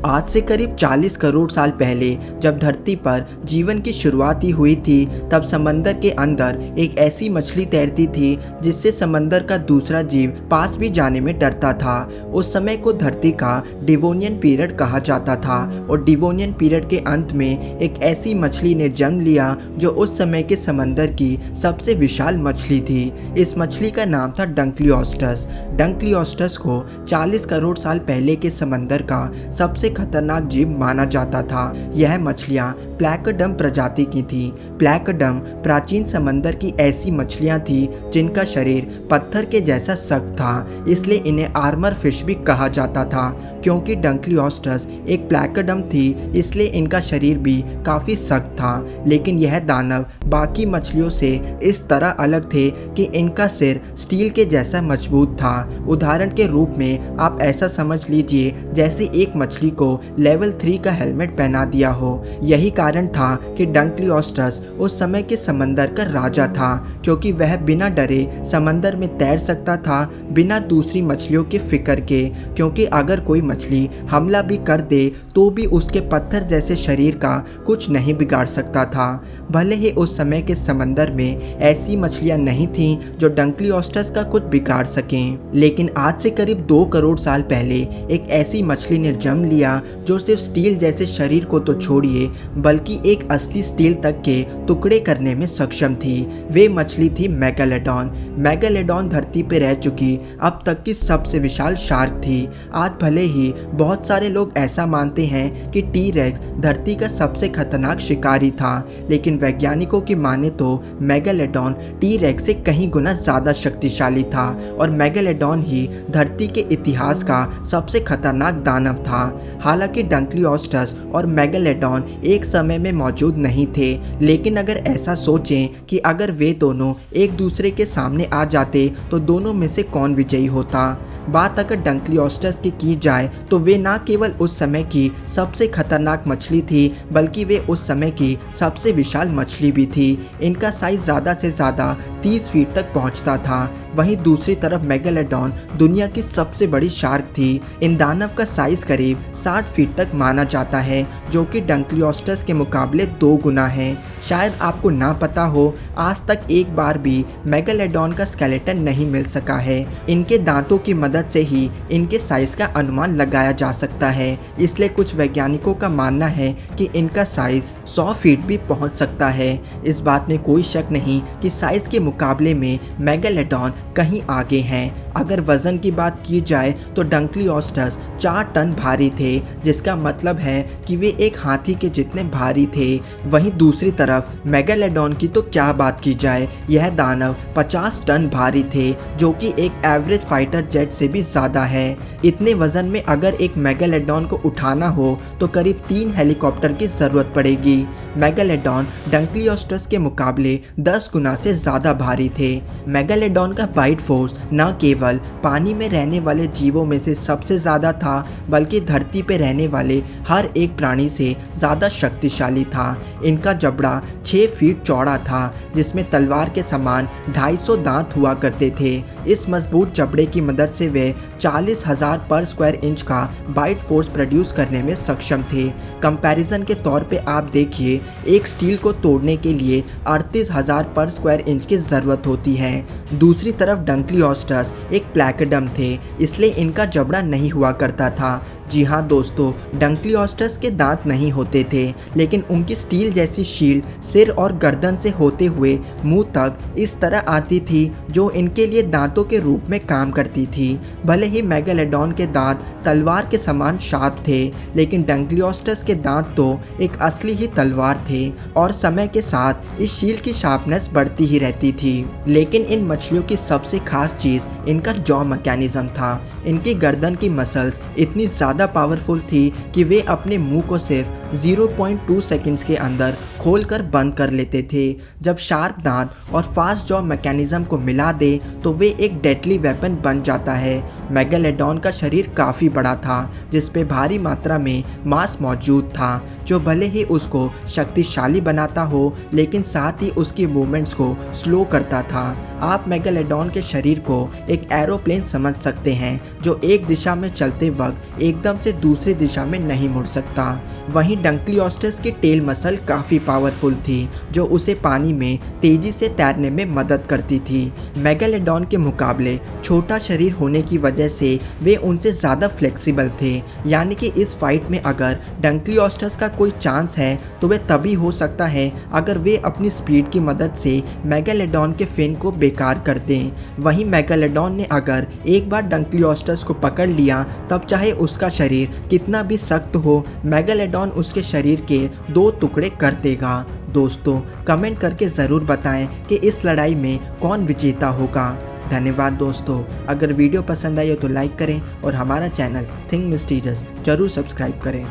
आज से करीब 40 करोड़ साल पहले जब धरती पर जीवन की शुरुआत ही हुई थी, तब समंदर के अंदर एक ऐसी मछली तैरती थी जिससे समंदर का दूसरा जीव पास भी जाने में डरता था। उस समय को धरती का डिवोनियन पीरियड कहा जाता था और डिवोनियन पीरियड के अंत में एक ऐसी मछली ने जन्म लिया जो उस समय के समंदर की सबसे विशाल मछली थी। इस मछली का नाम था डंकलियोस्टस। डंकलियोस्टस को 40 करोड़ साल पहले के समंदर का सबसे खतरनाक जीव माना जाता था। यह मछलियां प्लैकोडम प्रजाति की थी। प्लैकोडम प्राचीन समंदर की ऐसी मछलियां थी जिनका शरीर पत्थर के जैसा सख्त था, इसलिए इन्हें आर्मर फिश भी कहा जाता था। क्योंकि डंकलियोस्टस एक प्लैकोडम थी, इसलिए इनका शरीर भी काफ़ी सख्त था। लेकिन यह दानव बाकी मछलियों से इस तरह अलग थे कि इनका सिर स्टील के जैसा मजबूत था। उदाहरण के रूप में आप ऐसा समझ लीजिए जैसे एक मछली को लेवल 3 का हेलमेट पहना दिया हो। यही कारण था कि डंकलियोस्टस उस समय के समंदर का राजा था, क्योंकि वह बिना डरे समंदर में तैर सकता था, बिना दूसरी मछलियों के फिक्र के। क्योंकि अगर कोई मछली हमला भी कर दे तो भी उसके पत्थर जैसे शरीर का कुछ नहीं बिगाड़ सकता था। भले ही उस समय के समंदर में ऐसी मछलियां नहीं थीं जो डंकलियोस्टस का कुछ बिगाड़ सकें, लेकिन आज से करीब 2 करोड़ साल पहले एक ऐसी मछली ने जन्म लिया जो सिर्फ स्टील जैसे शरीर को तो छोड़िए बल्कि एक असली स्टील तक के टुकड़े करने में सक्षम थी। वे मछली थी मेगालोडॉन। मेगालोडॉन धरती पर रह चुकी अब तक की सबसे विशाल शार्क थी। आज भले ही बहुत सारे लोग ऐसा मानते हैं कि टी-रेक्स धरती का सबसे खतरनाक शिकारी था, लेकिन वैज्ञानिकों की माने तो मेगालोडॉन टी-रेक्स से कहीं गुना ज़्यादा शक्तिशाली था और मेगालोडॉन ही धरती के इतिहास का सबसे खतरनाक दानव था। हालांकि डंकलियोस्टस और मेगालोडॉन एक समय में मौजूद नहीं थे, लेकिन अगर ऐसा सोचें कि अगर वे दोनों एक दूसरे के सामने आ जाते तो दोनों में से कौन विजयी होता। बात अगर डंकलियोस्टस की जाए तो वे न केवल उस समय की सबसे खतरनाक मछली थी बल्कि वे उस समय की सबसे विशाल मछली भी थी। इनका साइज ज़्यादा से ज़्यादा 30 फीट तक पहुंचता था। वहीं दूसरी तरफ मेगालोडॉन दुनिया की सबसे बड़ी शार्क थी। इन दानव का साइज करीब 60 फीट तक माना जाता है, जो कि डंकलियोस्टस के मुकाबले 2 गुना है। शायद आपको ना पता हो, आज तक एक बार भी मेगालोडॉन का स्केलेटन नहीं मिल सका है। इनके दांतों की मदद से ही इनके साइज का अनुमान लगाया जा सकता है, इसलिए कुछ वैज्ञानिकों का मानना है कि इनका साइज 100 फीट भी पहुंच सकता है। इस बात में कोई शक नहीं कि साइज के मुकाबले में मेगालोडॉन कहीं आगे हैं। अगर वजन की बात की जाए तो डंकलियोस्टस 4 टन भारी थे, जिसका मतलब है कि वे एक हाथी के जितने भारी थे। वहीं दूसरी तरफ मेगालोडॉन की तो क्या बात की जाए, यह दानव 50 टन भारी थे, जो कि एक एवरेज फाइटर जेट से भी ज़्यादा है। इतने वजन में अगर एक मेगालोडॉन को उठाना हो तो करीब 3 हेलीकॉप्टर की ज़रूरत पड़ेगी। मेगालोडॉन डंकलियोस्टस के मुकाबले 10 गुना से ज़्यादा भारी थे। मेगालोडॉन का बाइट फोर्स न केवल पानी में रहने वाले जीवों में से सबसे ज़्यादा था, बल्कि धरती पर रहने वाले हर एक प्राणी से ज़्यादा शक्तिशाली था। इनका जबड़ा 6 फीट चौड़ा था, जिसमें तलवार के समान 250 दांत हुआ करते थे। इस मजबूत जबड़े की मदद से वे 40,000 पर स्क्वायर इंच का बाइट फोर्स प्रोड्यूस करने में सक्षम थे। कंपैरिजन के तौर पे आप देखिए, एक स्टील को तोड़ने के लिए 38,000 पर स्क्वायर इंच की ज़रूरत होती है। दूसरी तरफ डंकलियोस्टस एक प्लैकोडम थे, इसलिए इनका जबड़ा नहीं हुआ करता था। जी हाँ दोस्तों, डंकलियोस्टस के दांत नहीं होते थे, लेकिन उनकी स्टील जैसी शील्ड सिर और गर्दन से होते हुए मुंह तक इस तरह आती थी, जो इनके लिए दांतों के रूप में काम करती थी। भले ही मेगालोडॉन के दांत तलवार के समान शार्प थे, लेकिन डंकलियोस्टस के दांत तो एक असली ही तलवार थे और समय के साथ इस शील्ड की शार्पनेस बढ़ती ही रहती थी। लेकिन इन मछलियों की सबसे खास चीज़ इनका जॉ मैकेनिज्म था। इनकी गर्दन की मसल्स इतनी ज़्यादा पावरफुल थी कि वे अपने मुंह को सिर्फ 0.2 सेकंड्स के अंदर खोलकर बंद कर लेते थे। जब शार्प दांत और फास्ट जॉ मैकेनिज्म को मिला दे तो वे एक डेडली वेपन बन जाता है। मेगालोडॉन का शरीर काफ़ी बड़ा था जिस पे भारी मात्रा में मांस मौजूद था, जो भले ही उसको शक्तिशाली बनाता हो लेकिन साथ ही उसकी मूवमेंट्स को स्लो करता था। आप मेगालोडॉन के शरीर को एक एरोप्लेन समझ सकते हैं जो एक दिशा में चलते वक्त एकदम से दूसरी दिशा में नहीं मुड़ सकता। वहीं डंक्लियोस्टस की टेल मसल काफ़ी पावरफुल थी जो उसे पानी में तेजी से तैरने में मदद करती थी। मेगालोडॉन के मुकाबले छोटा शरीर होने की वजह से वे उनसे ज़्यादा फ्लेक्सिबल थे, यानी कि इस फाइट में अगर डंक्लियोस्टस का कोई चांस है तो वे तभी हो सकता है अगर वे अपनी स्पीड की मदद से मेगालोडॉन के फिन को बेकार कर दें। वहीं मेगालोडॉन ने अगर एक बार डंक्लियोस्टस को पकड़ लिया तब चाहे उसका शरीर कितना भी सख्त हो, मेगालोडॉन उसके शरीर के 2 टुकड़े कर देगा। दोस्तों कमेंट करके ज़रूर बताएं कि इस लड़ाई में कौन विजेता होगा। धन्यवाद दोस्तों। अगर वीडियो पसंद आई हो तो लाइक करें और हमारा चैनल थिंक मिस्टीरियस जरूर सब्सक्राइब करें।